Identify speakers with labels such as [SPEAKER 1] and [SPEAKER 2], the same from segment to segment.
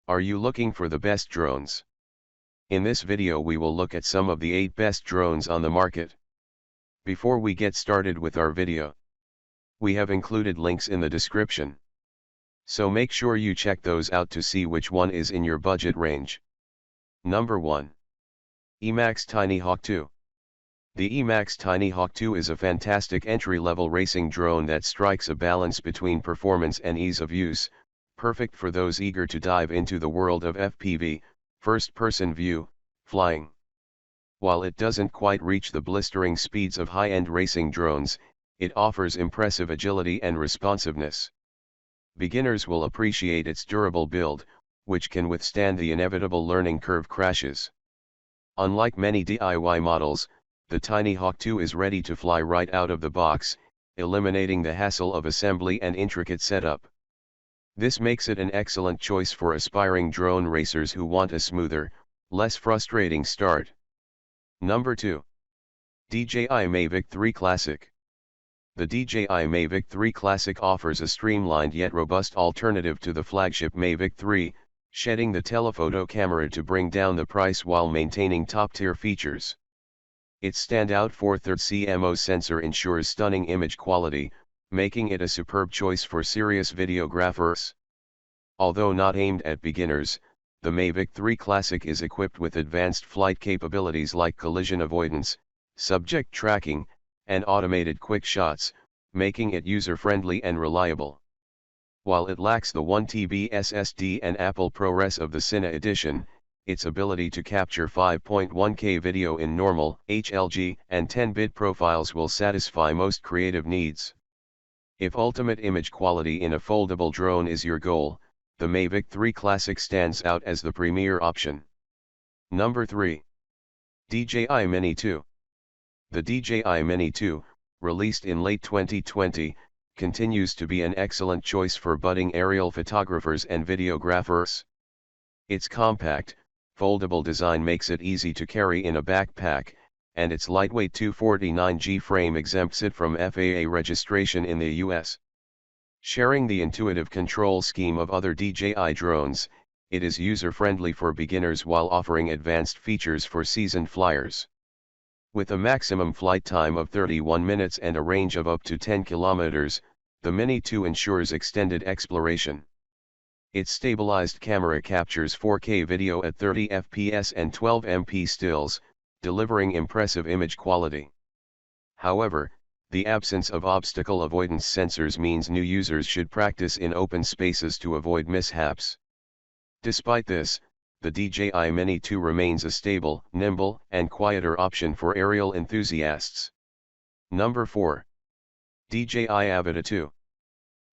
[SPEAKER 1] Are you looking for the best drones? In this video we will look at some of the 8 best drones on the market. Before we get started with our video, we have included links in the description. So make sure you check those out to see which one is in your budget range. Number 1. Emax Tinyhawk 2. The Emax Tinyhawk 2 is a fantastic entry-level racing drone that strikes a balance between performance and ease of use, perfect for those eager to dive into the world of FPV, first-person view, flying. While it doesn't quite reach the blistering speeds of high-end racing drones, it offers impressive agility and responsiveness. Beginners will appreciate its durable build, which can withstand the inevitable learning curve crashes. Unlike many DIY models, the Tinyhawk 2 is ready to fly right out of the box, eliminating the hassle of assembly and intricate setup. This makes it an excellent choice for aspiring drone racers who want a smoother, less frustrating start. Number 2. DJI Mavic 3 Classic. The DJI Mavic 3 Classic offers a streamlined yet robust alternative to the flagship Mavic 3, shedding the telephoto camera to bring down the price while maintaining top-tier features. Its standout 4/3 CMOS sensor ensures stunning image quality, making it a superb choice for serious videographers. Although not aimed at beginners, the Mavic 3 Classic is equipped with advanced flight capabilities like collision avoidance, subject tracking, and automated quick shots, making it user-friendly and reliable. While it lacks the 1TB SSD and Apple ProRes of the Cine edition, its ability to capture 5.1K video in normal, HLG, and 10-bit profiles will satisfy most creative needs. If ultimate image quality in a foldable drone is your goal, the Mavic 3 Classic stands out as the premier option. Number 3. DJI Mini 2. The DJI Mini 2, released in late 2020, continues to be an excellent choice for budding aerial photographers and videographers. Its compact, foldable design makes it easy to carry in a backpack, and its lightweight 249G frame exempts it from FAA registration in the US. Sharing the intuitive control scheme of other DJI drones, it is user-friendly for beginners while offering advanced features for seasoned flyers. With a maximum flight time of 31 minutes and a range of up to 10 kilometers, the Mini 2 ensures extended exploration. Its stabilized camera captures 4K video at 30 fps and 12 MP stills, delivering impressive image quality. However, the absence of obstacle avoidance sensors means new users should practice in open spaces to avoid mishaps. Despite this, the DJI Mini 2 remains a stable, nimble, and quieter option for aerial enthusiasts. Number 4. DJI Avata 2.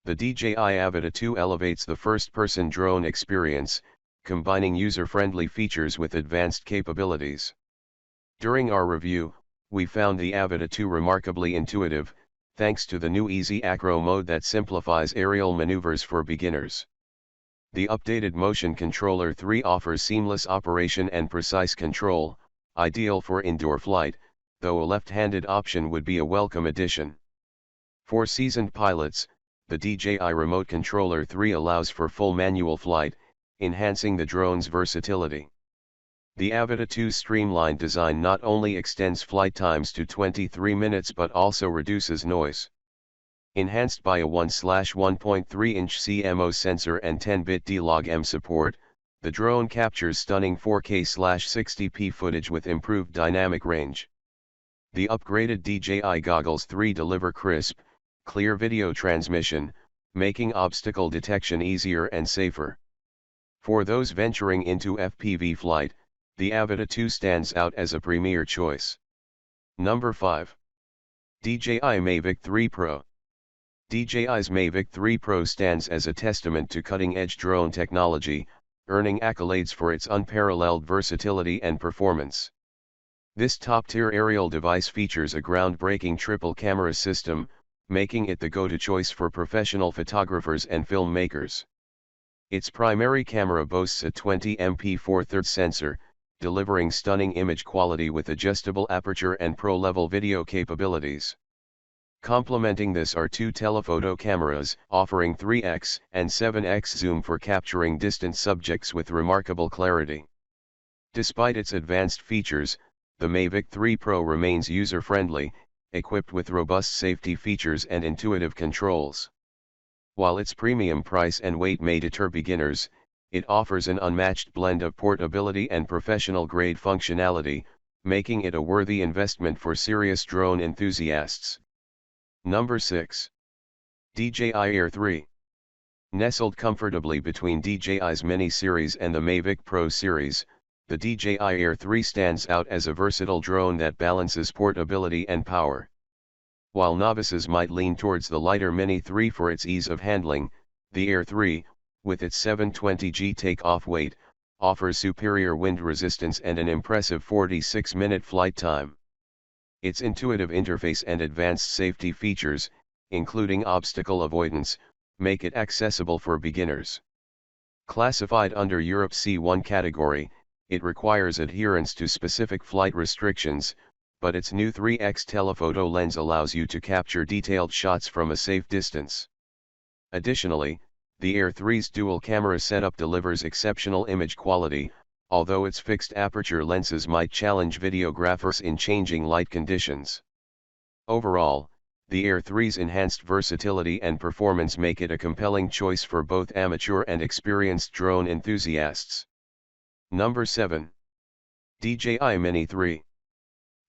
[SPEAKER 1] The DJI Avata 2 elevates the first-person drone experience, combining user-friendly features with advanced capabilities. During our review, we found the Avata 2 remarkably intuitive, thanks to the new Easy Acro mode that simplifies aerial maneuvers for beginners. The updated Motion Controller 3 offers seamless operation and precise control, ideal for indoor flight, though a left-handed option would be a welcome addition. For seasoned pilots, the DJI Remote Controller 3 allows for full manual flight, enhancing the drone's versatility. The Avata 2's streamlined design not only extends flight times to 23 minutes but also reduces noise. Enhanced by a 1/1.3-inch CMOS sensor and 10-bit D-Log-M support, the drone captures stunning 4K/60p footage with improved dynamic range. The upgraded DJI Goggles 3 deliver crisp, clear video transmission, making obstacle detection easier and safer. For those venturing into FPV flight, the Avata 2 stands out as a premier choice. Number 5. DJI Mavic 3 Pro. DJI's Mavic 3 Pro stands as a testament to cutting-edge drone technology, earning accolades for its unparalleled versatility and performance. This top-tier aerial device features a groundbreaking triple camera system, making it the go-to choice for professional photographers and filmmakers. Its primary camera boasts a 20MP 4/3 sensor, delivering stunning image quality with adjustable aperture and pro-level video capabilities. Complementing this are two telephoto cameras, offering 3x and 7x zoom for capturing distant subjects with remarkable clarity. Despite its advanced features, the Mavic 3 Pro remains user-friendly, equipped with robust safety features and intuitive controls. While its premium price and weight may deter beginners, it offers an unmatched blend of portability and professional-grade functionality, making it a worthy investment for serious drone enthusiasts. Number 6. DJI Air 3. Nestled comfortably between DJI's Mini series and the Mavic Pro series, the DJI Air 3 stands out as a versatile drone that balances portability and power. While novices might lean towards the lighter Mini 3 for its ease of handling, the Air 3, with its 720g takeoff weight, offers superior wind resistance and an impressive 46-minute flight time. Its intuitive interface and advanced safety features, including obstacle avoidance, make it accessible for beginners. Classified under Europe's C1 category, it requires adherence to specific flight restrictions, but its new 3x telephoto lens allows you to capture detailed shots from a safe distance. Additionally, the Air 3's dual camera setup delivers exceptional image quality, although its fixed aperture lenses might challenge videographers in changing light conditions. Overall, the Air 3's enhanced versatility and performance make it a compelling choice for both amateur and experienced drone enthusiasts. Number 7. DJI Mini 3.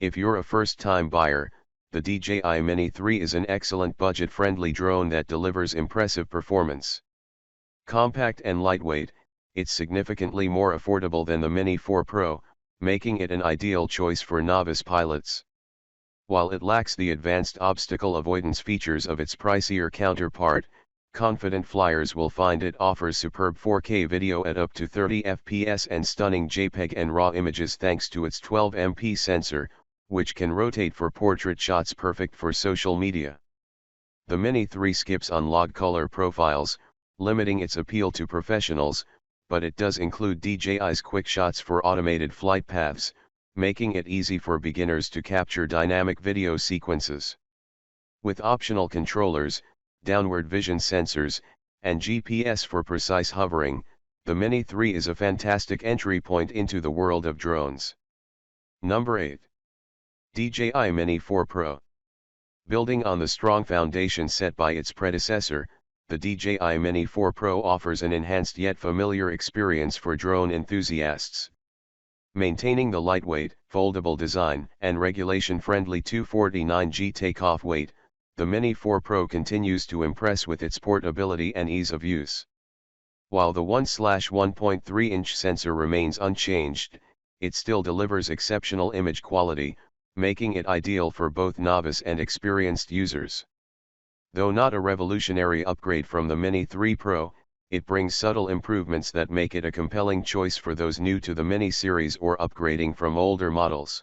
[SPEAKER 1] If you're a first-time buyer, the DJI Mini 3 is an excellent budget-friendly drone that delivers impressive performance. Compact and lightweight, it's significantly more affordable than the Mini 4 Pro, making it an ideal choice for novice pilots. While it lacks the advanced obstacle avoidance features of its pricier counterpart, confident flyers will find it offers superb 4K video at up to 30 fps and stunning JPEG and RAW images thanks to its 12MP sensor, which can rotate for portrait shots perfect for social media. The Mini 3 skips on log color profiles, limiting its appeal to professionals, but it does include DJI's quick shots for automated flight paths, making it easy for beginners to capture dynamic video sequences. With optional controllers, downward vision sensors, and GPS for precise hovering, the Mini 3 is a fantastic entry point into the world of drones. Number 8. DJI Mini 4 Pro. Building on the strong foundation set by its predecessor, the DJI Mini 4 Pro offers an enhanced yet familiar experience for drone enthusiasts. Maintaining the lightweight, foldable design and regulation-friendly 249g takeoff weight, the Mini 4 Pro continues to impress with its portability and ease of use. While the 1/1.3-inch sensor remains unchanged, it still delivers exceptional image quality, making it ideal for both novice and experienced users. Though not a revolutionary upgrade from the Mini 3 Pro, it brings subtle improvements that make it a compelling choice for those new to the Mini series or upgrading from older models.